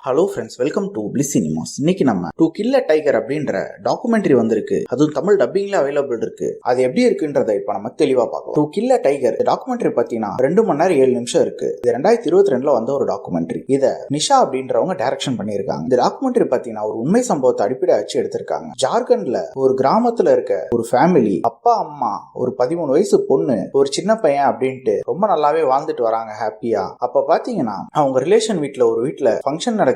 Hello friends, welcome to bliss cinemas. இன்னைக்கு நம்ம to kill a tiger அப்படின்ற documentary வந்திருக்கு. அதுவும் தமிழ் டப்பிங்ல அவைலபிள் இருக்கு. அது எப்படி இருக்குன்றதை இப்ப நம்ம தெளிவா பார்க்கலாம். To kill a tiger documentary பாத்தீங்கன்னா 2 மணி நேரம் 7 நிமிஷம் இருக்கு. இது 2022ல வந்த ஒரு டாக்குமெண்ட்ரி. இத நிஷா அப்படின்றவங்க டைரக்ஷன் பண்ணிருக்காங்க. இந்த டாக்குமெண்ட்ரி பாத்தீங்கன்னா ஒரு உண்மை சம்பவத்தை அடிப்படை வச்சு எடுத்திருக்காங்க. ஜார்க்கண்ட்ல ஒரு கிராமத்துல இருக்க ஒரு ஃபேமிலி, அப்பா அம்மா, ஒரு 13 வயசு பொண்ணு, ஒரு சின்ன பையன் அப்படின்ட்டு ரொம்ப நல்லாவே வாழ்ந்துட்டு வராங்க ஹாப்பியா. அப்ப பாத்தீங்கன்னா அவங்க ரிலேஷன் வீட்ல ஃபங்க்ஷன் நடக்குது.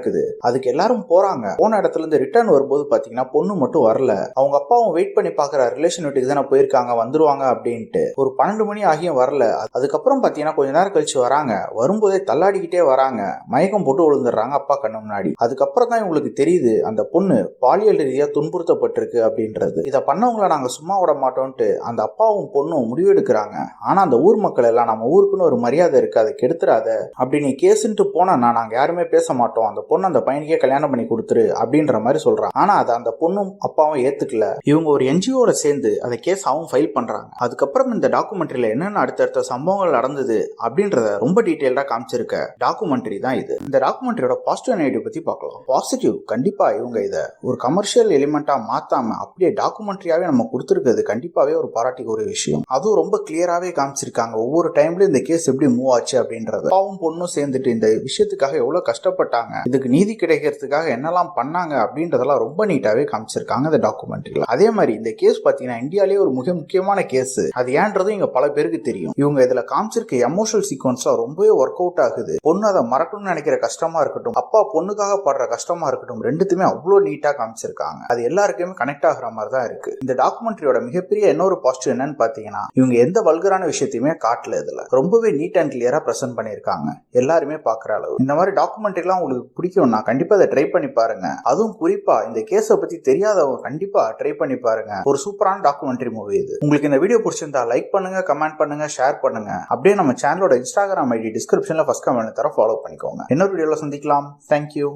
அதுக்கு எல்லாரும் போறாங்க. போன இடத்துல இருந்து ரிட்டர்ன் வரும்போது பாத்தீங்கன்னா பொண்ணு மட்டும் வரல. அவங்க அப்பாவும் வெயிட் பண்ணி பாக்குற ரிலேஷன் வீட்டுக்கு தானே போயிருக்காங்க, வந்துருவாங்க அப்படின்ட்டு. ஒரு 12 மணி ஆகியும் வரல. அதுக்கப்புறம் பாத்தீங்கன்னா கொஞ்ச நேரம் கழிச்சு வராங்க. வரும்போதே தள்ளாடிக்கிட்டே வராங்க. மயக்கம் போட்டு விழுந்துடுறாங்க அப்பா கண்ணு முன்னாடி. அதுக்கப்புறம் தான் இவங்களுக்கு தெரியுது அந்த பொண்ணு பாலியல் ரீதியா துன்புறுத்தப்பட்டிருக்கு அப்படின்றது. இதை பண்ணவங்களை நாங்க சும்மா விட மாட்டோம்ட்டு அந்த அப்பாவும் பொண்ணும் முடிவெடுக்கிறாங்க. ஆனா அந்த ஊர் மக்கள் எல்லாம் நம்ம ஊருக்குன்னு ஒரு மரியாதை இருக்கு, அதை கெடுத்துறாத அப்படின்னு கேஸ்ன்ட்டு போனா நாங்க யாருமே பேச மாட்டோம், அந்த பொண்ணு அந்த பையனுக்கே கல்யாணம் பண்ணி கொடுத்துரு அப்படின்ற மாதிரி சொல்றாங்க. ஆனா அதை அந்த பொண்ணும் அப்பாவும் ஏத்துக்கல. இவங்க ஒரு என்ஜிஓட சேர்ந்து அதை கேஸாவும் ஃபைல் பண்றாங்க. அதுக்கப்புறம் இந்த டாக்குமெண்ட்ரியில என்னென்ன அடுத்தடுத்த சம்பவங்கள் நடந்தது அப்படின்றத ரொம்ப டீடைல்டா காமிச்சிருக்க டாக்குமெண்ட்ரி தான் இது. இந்த டாக்குமெண்ட்ரியோட பாசிட்டிவ் நெகட்டிவ் பத்தி பார்க்கலாம். பாசிட்டிவ், கண்டிப்பா இவங்க இதை ஒரு கமர்ஷியல் எலிமெண்டா மாத்தாம அப்படியே டாக்குமெண்ட்ரியாவே நம்ம கொடுத்துருக்கிறது கண்டிப்பாவே ஒரு பாராட்டிக்கு ஒரு விஷயம். அதுவும் ரொம்ப கிளியராவே காமிச்சிருக்காங்க. ஒவ்வொரு டைம்லயும் இந்த கேஸ் எப்படி மூவ் ஆச்சு அப்படின்றது. அப்பாவும் பொண்ணும் சேர்ந்துட்டு இந்த விஷயத்துக்காக எவ்வளவு கஷ்டப்பட்டாங்க, இதுக்கு நீதி கிடைக்கிறதுக்காக என்னெல்லாம் பண்ணாங்க அப்படின்றதெல்லாம் ரொம்ப நீட்டாவே காமிச்சிருக்காங்க இந்த டாக்குமெண்ட்ரியில. அதே மாதிரி இந்த கேஸ் பாத்தீங்கன்னா இந்தியாலேயே ஒரு மிக முக்கியமான கேஸ். அது ஏன்றதும் இங்க பல பேருக்கு தெரியும். இவங்க இதுல காமிச்சிருக்க எமோஷனல் சீக்வன்ஸ்லாம் ரொம்பவே ஒர்க் அவுட் ஆகுது. பொண்ணு அதை மறக்கணும்னு நினைக்கிற கஷ்டமா இருக்கட்டும், அப்பா பொண்ணுக்காக படுற கஷ்டமா இருக்கட்டும், ரெண்டுத்துமே அவ்வளவு நீட்டா காமிச்சிருக்காங்க. அது எல்லாருக்குமே கனெக்ட் ஆகுற மாதிரி தான் இருக்கு. இந்த டாக்குமெண்ட்ரியோட மிகப்பெரிய இன்னொரு பாசிட்டிவ் என்னன்னு பாத்தீங்கன்னா இவங்க எந்த வல்கரான விஷயத்தையுமே காட்டல. இதுல ரொம்பவே நீட் அண்ட் கிளியரா பிரசன்ட் பண்ணிருக்காங்க. எல்லாருமே பாக்குற அளவு. இந்த மாதிரி டாக்குமெண்ட்ரி எல்லாம் உங்களுக்கு பிடிக்கும்னா கண்டிப்பா அதை ட்ரை பண்ணி பாருங்க. அதுவும் குறிப்பா இந்த கேஸை பத்தி தெரியாதவங்க கண்டிப்பா ட்ரை பண்ணி பாருங்க. ஒரு சூப்பரான டாக்குமெண்ட்ரி மூவி இது. உங்களுக்கு இந்த வீடியோ பிடிச்சிருந்தா லைக் பண்ணுங்க, கமெண்ட் பண்ணுங்க, ஷேர் பண்ணுங்க. அப்படியே நம்ம சேனலோட இன்ஸ்டாகிராம் ஐடி டிஸ்கிரிப்ஷன்ல ஃபர்ஸ்ட் கமெண்ட் தர ஃபாலோ பண்ணிக்கோங்க. இன்னொரு வீடியோல சந்திக்கலாம். தேங்க்யூ.